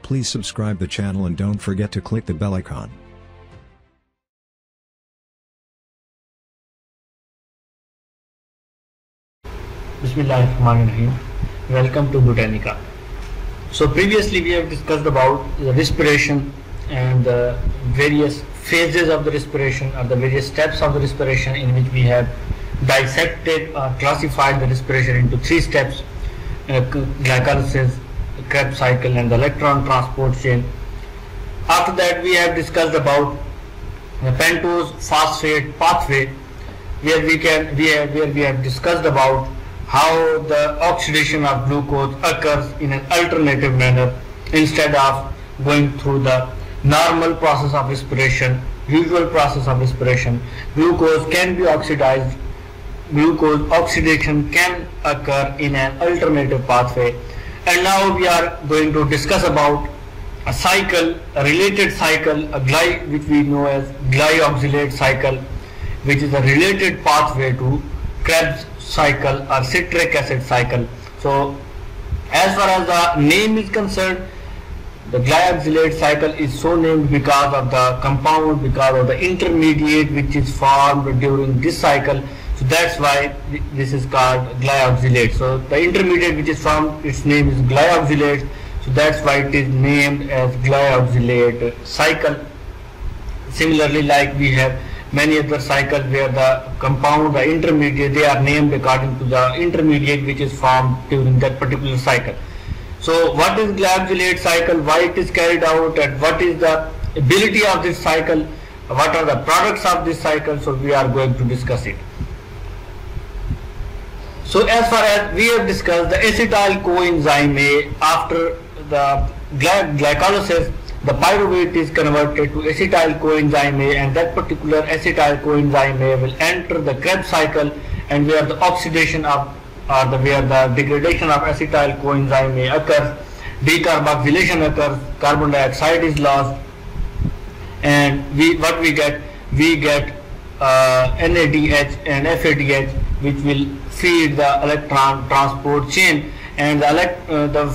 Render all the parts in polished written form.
Please subscribe the channel and don't forget to click the bell icon. Bismillahirrahmanirrahim. Welcome to Botanica. So previously we have discussed about the respiration and the various phases of the respiration or the various steps of the respiration, in which we have dissected or classified the respiration into three steps: glycolysis, Krebs cycle, and the electron transport chain. After that, we have discussed about the pentose phosphate pathway, where we have discussed about how the oxidation of glucose occurs in an alternative manner. Instead of going through the normal process of respiration, usual process of respiration, glucose can be oxidized. Glucose oxidation can occur in an alternative pathway. And now we are going to discuss about a cycle, a related cycle, which we know as glyoxylate cycle, which is a related pathway to Krebs cycle or citric acid cycle. So as far as the name is concerned, the glyoxylate cycle is so named because of the compound, because of the intermediate which is formed during this cycle. So that's why this is called glyoxylate. So the intermediate which is formed, its name is glyoxylate. So that's why it is named as glyoxylate cycle. Similarly, like we have many other cycles where the compound, the intermediate, they are named according to the intermediate which is formed during that particular cycle. So what is glyoxylate cycle, why it is carried out, and what is the ability of this cycle, what are the products of this cycle? So we are going to discuss it. So as far as we have discussed, the acetyl coenzyme A, after the glycolysis, the pyruvate is converted to acetyl coenzyme A, and that particular acetyl coenzyme A will enter the Krebs cycle, and where the oxidation of where the degradation of acetyl coenzyme A occurs, decarboxylation occurs, carbon dioxide is lost, and we get NADH and FADH, which will feed the electron transport chain, and the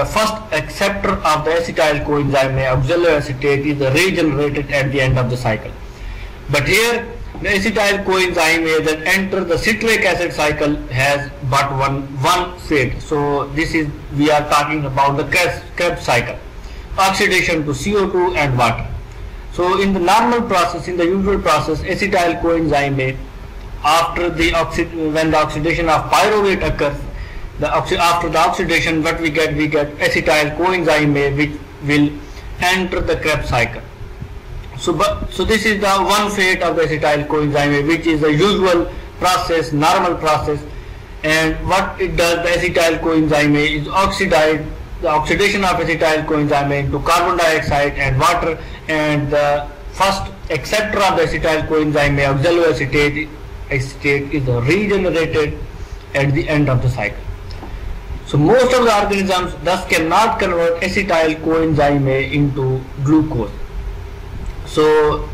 first acceptor of the acetyl coenzyme A, oxaloacetate, is regenerated at the end of the cycle. But here the acetyl coenzyme A that enter the citric acid cycle has but one fate. So this is, we are talking about the Krebs cycle, oxidation to CO2 and water. So in the normal process, in the usual process, acetyl coenzyme A, after when the oxidation of pyruvate occurs, after the oxidation, what we get acetyl coenzyme A, which will enter the Krebs cycle. So this is the one fate of the acetyl coenzyme A, which is the usual process, normal process. And what it does, the acetyl coenzyme A is oxidized, the oxidation of acetyl coenzyme A into carbon dioxide and water, and the first acceptor of the acetyl coenzyme A, oxaloacetate, is regenerated at the end of the cycle. So most of the organisms thus cannot convert acetyl coenzyme A into glucose. So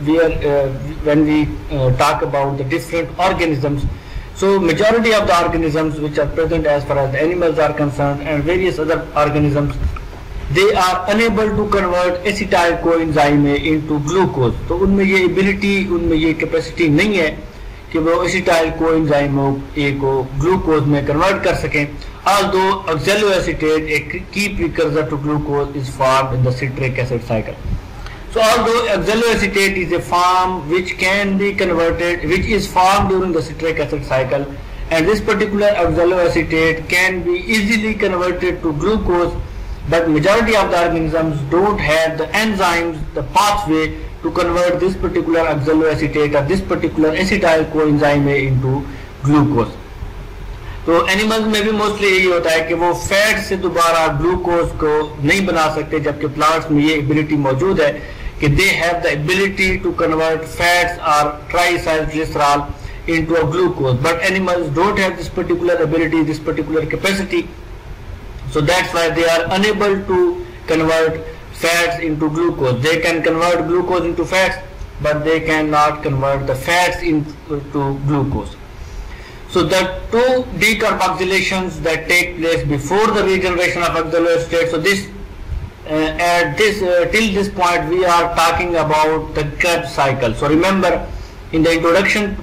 when we talk about the different organisms, so majority of the organisms which are present as far as the animals are concerned and various other organisms, they are unable to convert acetyl coenzyme A into glucose. तो उनमें ये ability, उनमें ये capacity नहीं है कि वो acetyl coenzyme A को glucose में convert कर सकें. Although oxaloacetate, a key precursor to glucose, is formed in the citric acid cycle. So although oxaloacetate is a form which can be converted, which is formed during the citric acid cycle, and this particular oxaloacetate can be easily converted to glucose, but majority of the organisms don't have the enzymes, the pathway to convert this particular oxaloacetate or this particular acetyl coenzyme A into glucose. तो animals में भी mostly यही होता है कि वो fat से दोबारा ग्लूकोज को नहीं बना सकते, जबकि प्लांट्स में ये एबिलिटी मौजूद है कि they have the ability to convert fats और triacylglycerol into a glucose, but animals don't have this particular ability, this particular capacity. So that's why they are unable to convert fats into glucose. They can convert glucose into fats, but they cannot convert the fats into glucose. So the two decarboxylations that take place before the regeneration of oxaloacetate, so this at this till this point we are talking about the Krebs cycle. So remember, in the introduction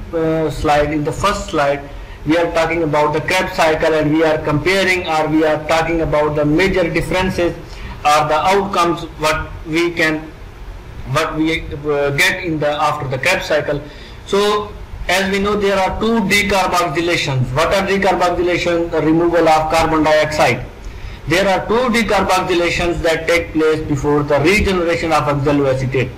slide, in the first slide, we are talking about the Krebs cycle, and we are comparing, or we are talking about the major differences or the outcomes what we get in the after the Krebs cycle. So as we know, there are two decarboxylations. What are decarboxylation? The removal of carbon dioxide. There are two decarboxylations that take place before the regeneration of oxaloacetate.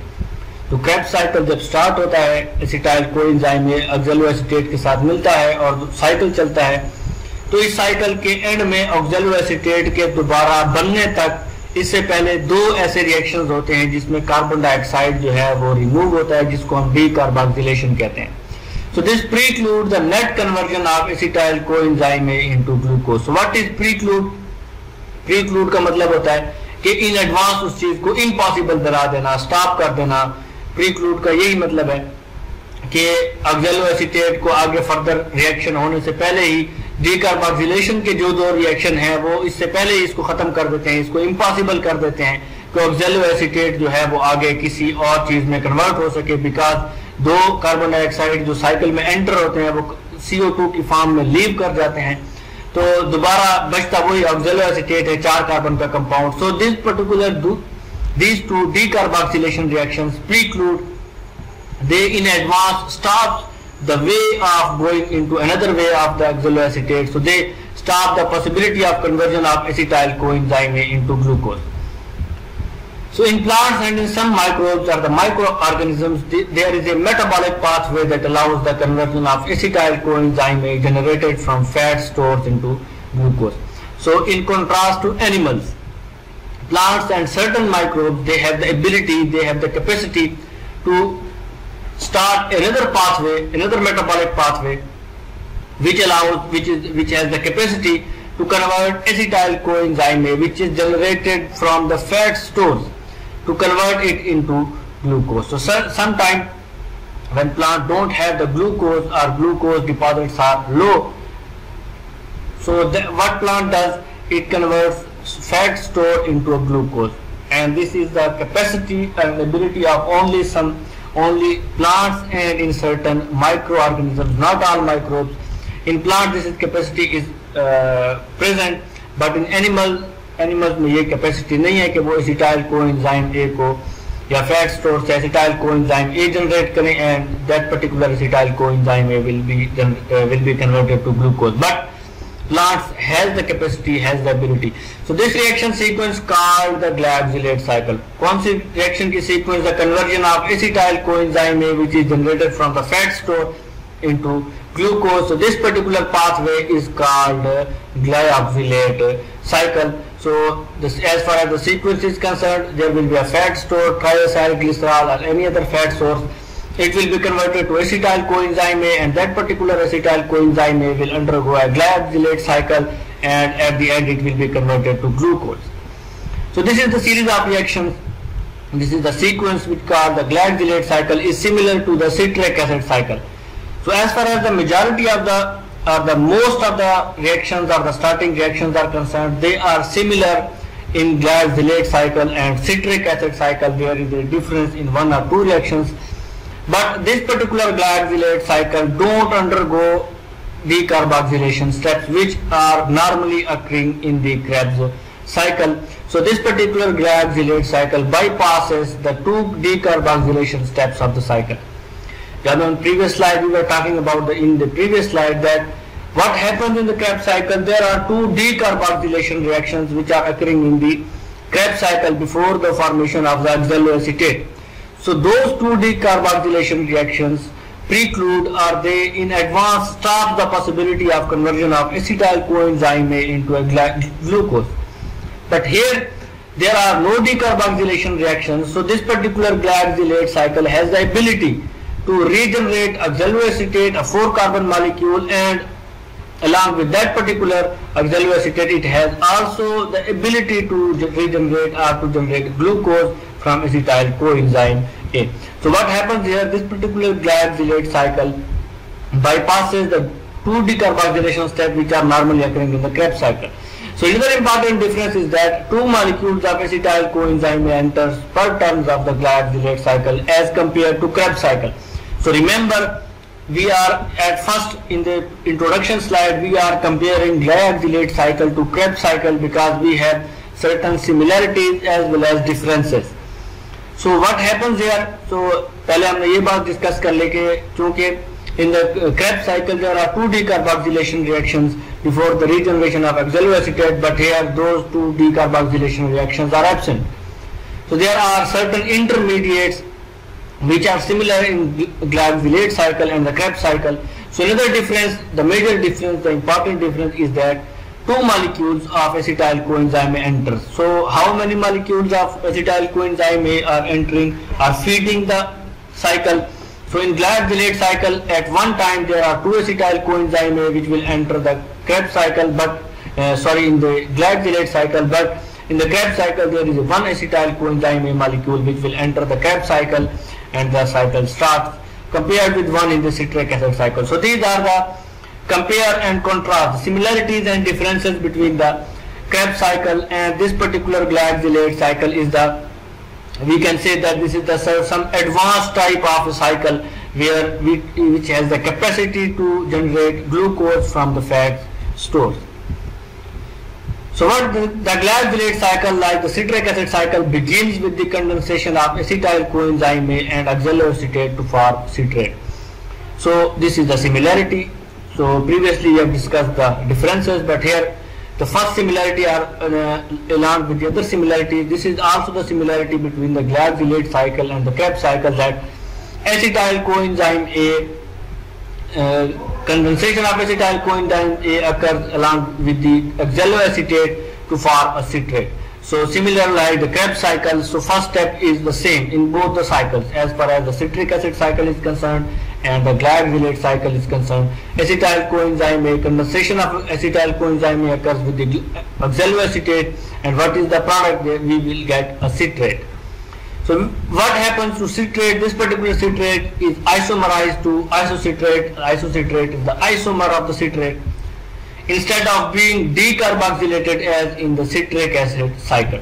तो Krebs cycle जब start होता है, acetyl coenzyme में ऑक्सैलोएसीटेट के साथ मिलता है और साइकिल चलता है, तो इस साइकिल के एंड में ऑक्सैलोएसीटेट के दोबारा बनने तक इससे पहले दो ऐसे रिएक्शंस होते हैं जिसमें कार्बन डाइऑक्साइड जो है वो रिमूव होता है, जिसको हम डीकार्बोक्सिलेशन कहते हैं. So this precludes the net conversion of acetyl coenzyme into glucose. So what is preclude? Preclude का मतलब होता है कि इन एडवांस उस चीज को इम्पॉसिबल बना देना, स्टॉप कर देना. प्रीक्लूड का यही मतलब है कि ऑक्सैलोएसीटेट को आगे फर्दर रिएक्शन होने से पहले ही डीकार्बोक्सिलेशन के जो दो रिएक्शन है वो इससे पहले ही इसको खत्म कर देते हैं, इसको इम्पॉसिबल कर देते हैं कि ऑक्सैलोएसीटेट जो है वो आगे किसी और चीज में कन्वर्ट हो सके, बिकॉज दो कार्बन डाइऑक्साइड जो साइकिल में एंटर होते हैं वो CO2 की फॉर्म में लीव कर जाते हैं, तो दोबारा बचता वही ऑक्सैलोएसीटेट है, 4 कार्बन का compound. So this particular these two decarboxylation reactions preclude, they in advance stop the way of going into another way of the oxaloacetate. So they stop the possibility of conversion of acetyl coenzyme into glucose. So in plants and in some microbes or the microorganisms, there is a metabolic pathway that allows the conversion of acetyl coenzyme generated from fat stores into glucose. So in contrast to animals, plants and certain microbes, they have the ability, they have the capacity to start another pathway, another metabolic pathway, which has the capacity to convert acetyl coenzyme, which is generated from the fat stores, to convert it into glucose. So sometimes when plants don't have the glucose or glucose deposits are low, so what plant does, it converts fat store into a glucose, and this is the capacity and ability of only plants and in certain microorganisms, not all microbes. In plant this capacity is present, but in animals में ये capacity नहीं है कि वो acetyl coenzyme A को या fat store से acetyl coenzyme A generate करें, and that particular acetyl coenzyme A will be converted to glucose. But plants has the capacity, has the ability. So this reaction sequence called the glycosylate cycle. कौन सी reaction की sequence? The conversion of acetyl coenzyme A, which is generated from the fat store, into glucose. So this particular pathway is called glycosylate cycle. So this, as far as the sequence is concerned, there will be a fat store, triacyl glycerol or any other fat source. It will be converted to acetyl coenzyme A, and that particular acetyl coenzyme A will undergo a glycosylate cycle, and at the end it will be converted to glucose. So this is the series of reactions. This is the sequence which called the glycosylate cycle, is similar to the citric acid cycle. So as far as the majority of the most of the reactions or the starting reactions are concerned, they are similar in glycosylate cycle and citric acid cycle. There is a difference in one or two reactions. But this particular glycosylate cycle don't undergo decarboxylation steps which are normally occurring in the Krebs cycle. So this particular glycosylate cycle bypasses the two decarboxylation steps of the cycle. On previous slide we were talking about in the previous slide that what happens in the Krebs cycle, there are two decarboxylation reactions which are occurring in the Krebs cycle before the formation of the oxaloacetate. So those two decarboxylation reactions preclude, or they in advance stop the possibility of conversion of acetyl coenzyme A into a glucose. But here there are no decarboxylation reactions, so this particular glycosylate cycle has the ability to regenerate oxaloacetate, a 4-carbon molecule, and along with that particular oxaloacetate, it has also the ability to regenerate or to generate glucose from acetyl coenzyme A. So what happens here, this particular glycosylate cycle bypasses the two decarboxylation steps which are normally occurring in the Krebs cycle. So another important difference is that 2 molecules of acetyl coenzyme may enter per turns of the glycosylate cycle as compared to Krebs cycle. So remember, we are at first in the introduction slide we are comparing glycosylate cycle to Krebs cycle because we have certain similarities as well as differences. So what happens here? So पहले हमने ये बात discuss कर ले कि चूंकि in the Krebs cycle there are 2 decarboxylation reactions before the regeneration of oxaloacetate, but here those 2 decarboxylation reactions are absent. So there are certain intermediates which are similar in glycosylate cycle and the Krebs cycle. So another difference, the major difference, the important difference is that 2 molecules of acetyl coenzyme enter. So how many molecules of acetyl coenzyme are entering, are feeding the cycle? So in glycosylate cycle at one time there are 2 acetyl coenzyme which will enter the Krebs cycle, but in the glycosylate cycle, but in the Krebs cycle there is a 1 acetyl coenzyme molecule which will enter the Krebs cycle and the cycle starts, compared with 1 in the citric acid cycle. So these are the compare and contrast, the similarities and differences between the Krebs cycle and this particular glycosylate cycle is the, we can say that this is the some advanced type of a cycle where which has the capacity to generate glucose from the fat stores. So what the glycosylate cycle, like the citric acid cycle, begins with the condensation of acetyl coenzyme and oxaloacetate to form citrate. So this is the similarity. So previously we have discussed the differences, but here the first similarity are along with the other similarity. This is also the similarity between the glycosylate cycle and the Krebs cycle, that acetyl coenzyme A, condensation of acetyl coenzyme A occurs along with the oxaloacetate to form a citrate. So similar like the Krebs cycle, so first step is the same in both the cycles as far as the citric acid cycle is concerned and the glycosylate cycle is concerned. Acetyl coenzyme A, condensation of acetyl coenzyme A occurs with the oxaloacetate, and what is the product? We will get a citrate. So what happens to citrate? This particular citrate is isomerized to isocitrate. Isocitrate is the isomer of the citrate instead of being decarboxylated as in the citric acid cycle.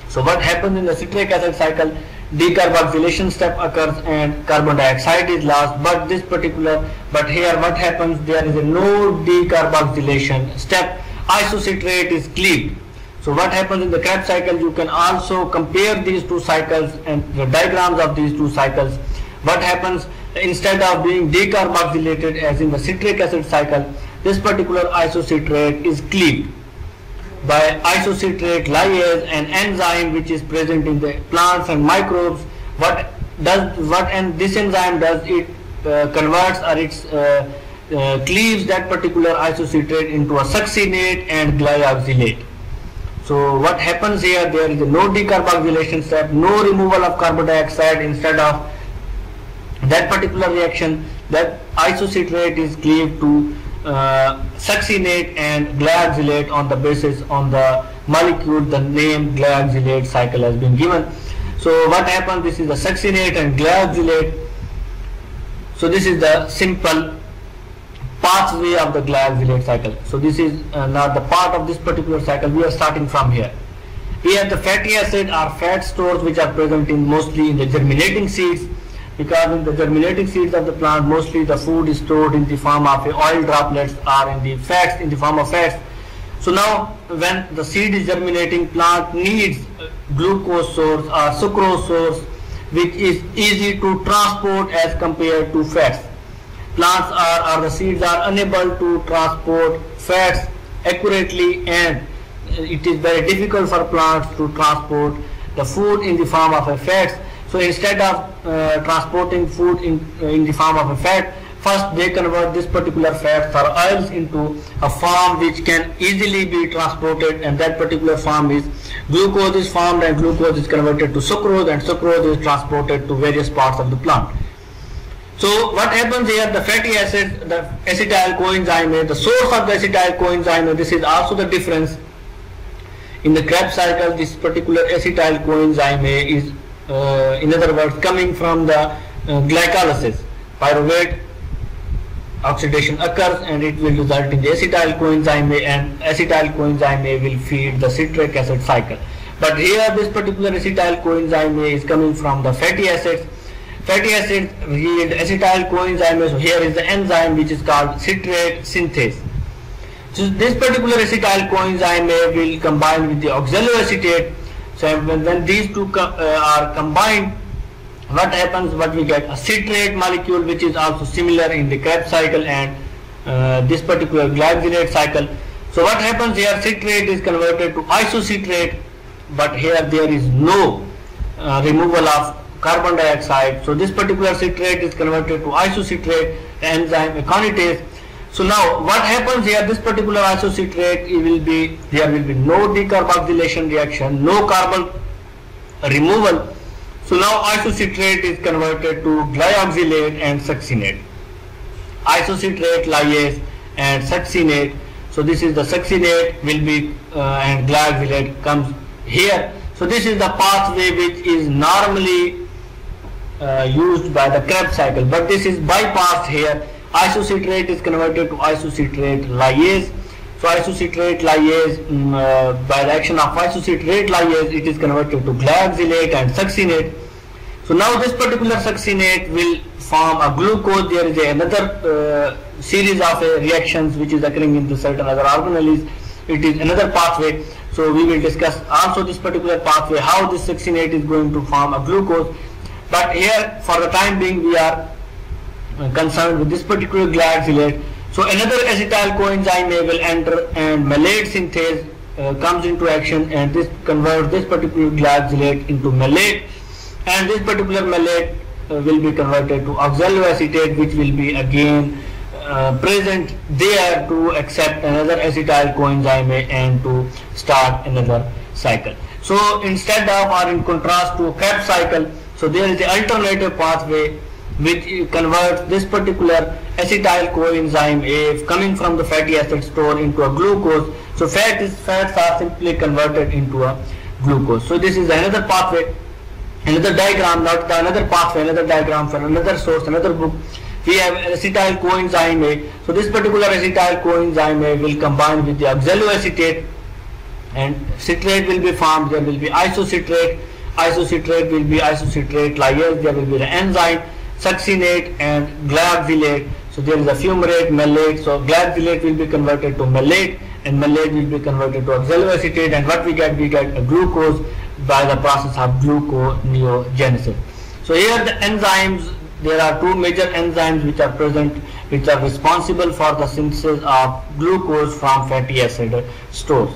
So what happens in the citric acid cycle? Decarboxylation step occurs and carbon dioxide is lost, but here what happens? There is a no decarboxylation step. Isocitrate is cleaved. So what happens in the Krebs cycle? You can also compare these 2 cycles and the diagrams of these 2 cycles. What happens instead of being decarboxylated as in the citric acid cycle? This particular isocitrate is cleaved by isocitrate lyase, an enzyme which is present in the plants and microbes. This enzyme does? It converts or it cleaves that particular isocitrate into a succinate and glyoxylate. So what happens here? There is no decarboxylation step, no removal of carbon dioxide. Instead of that particular reaction, that isocitrate is cleaved to succinate and glyoxylate on the basis on the molecule. The name glyoxylate cycle has been given. So what happens? This is the succinate and glyoxylate. So this is the simple pathway of the glycosylate cycle. So this is not the part of this particular cycle. We are starting from here. We have the fatty acid or fat stores which are present in mostly in the germinating seeds, because in the germinating seeds of the plant mostly the food is stored in the form of oil droplets or in the fats, in the form of fats. So now when the seed is germinating, plant needs glucose source or sucrose source which is easy to transport as compared to fats. Plants or the seeds are unable to transport fats accurately, and it is very difficult for plants to transport the food in the form of a fats. So instead of transporting food in the form of a fat, first they convert this particular fats or oils into a form which can easily be transported, and that particular form is glucose is formed, and glucose is converted to sucrose, and sucrose is transported to various parts of the plant. So what happens here? The fatty acid, the acetyl coenzyme, the source of the acetyl coenzyme, this is also the difference. In the Krebs cycle, this particular acetyl coenzyme is in other words coming from the glycolysis, pyruvate oxidation occurs and it will result in the acetyl coenzyme A, and acetyl coenzyme A will feed the citric acid cycle. But here this particular acetyl coenzyme A is coming from the fatty acids. Fatty acids yield acetyl coenzyme A, so here is the enzyme which is called citrate synthase. So this particular acetyl coenzyme A will combine with the oxaloacetate. So when these two are combined, what happens? What we get? A citrate molecule which is also similar in the Krebs cycle and this particular glycosylate cycle. So what happens here? Citrate is converted to isocitrate, but here there is no removal of carbon dioxide. So this particular citrate is converted to isocitrate, the enzyme aconitase. So now what happens here? This particular isocitrate, there will be no decarboxylation reaction, no carbon removal. So now isocitrate is converted to glyoxylate and succinate. Isocitrate, lyase and succinate. So this is the succinate will be and glyoxylate comes here. So this is the pathway which is normally used by the Krebs cycle, but this is bypassed here. Isocitrate is converted to isocitrate lyase. So isocitrate lyase, by the action of isocitrate lyase, it is converted to glyoxylate and succinate. So now this particular succinate will form a glucose. There is another series of reactions which is occurring in the certain other organelles. It is another pathway. So we will discuss also this particular pathway, how this succinate is going to form a glucose. But here for the time being we are concerned with this particular glyoxylate. So another acetyl coenzyme A will enter and malate synthase comes into action, and this converts this particular glyoxylate into malate, and this particular malate will be converted to oxaloacetate, which will be again present there to accept another acetyl coenzyme A and to start another cycle. So instead of or in contrast to Krebs cycle, so there is the alternative pathway which converts this particular acetyl coenzyme A coming from the fatty acid store into a glucose. So fats are simply converted into a glucose. So this is another pathway, another diagram, not the another pathway, another diagram for another source, another book. We have acetyl coenzyme A. So this particular acetyl coenzyme A will combine with the oxaloacetate and citrate will be formed. There will be isocitrate. Isocitrate will be isocitrate lyase. There will be the enzyme succinate and glyoxylate. So there is a fumarate, malate. So glyoxylate will be converted to malate and malate will be converted to oxaloacetate, and what we get a glucose by the process of gluconeogenesis. So here the enzymes, there are two major enzymes which are present, which are responsible for the synthesis of glucose from fatty acid stores.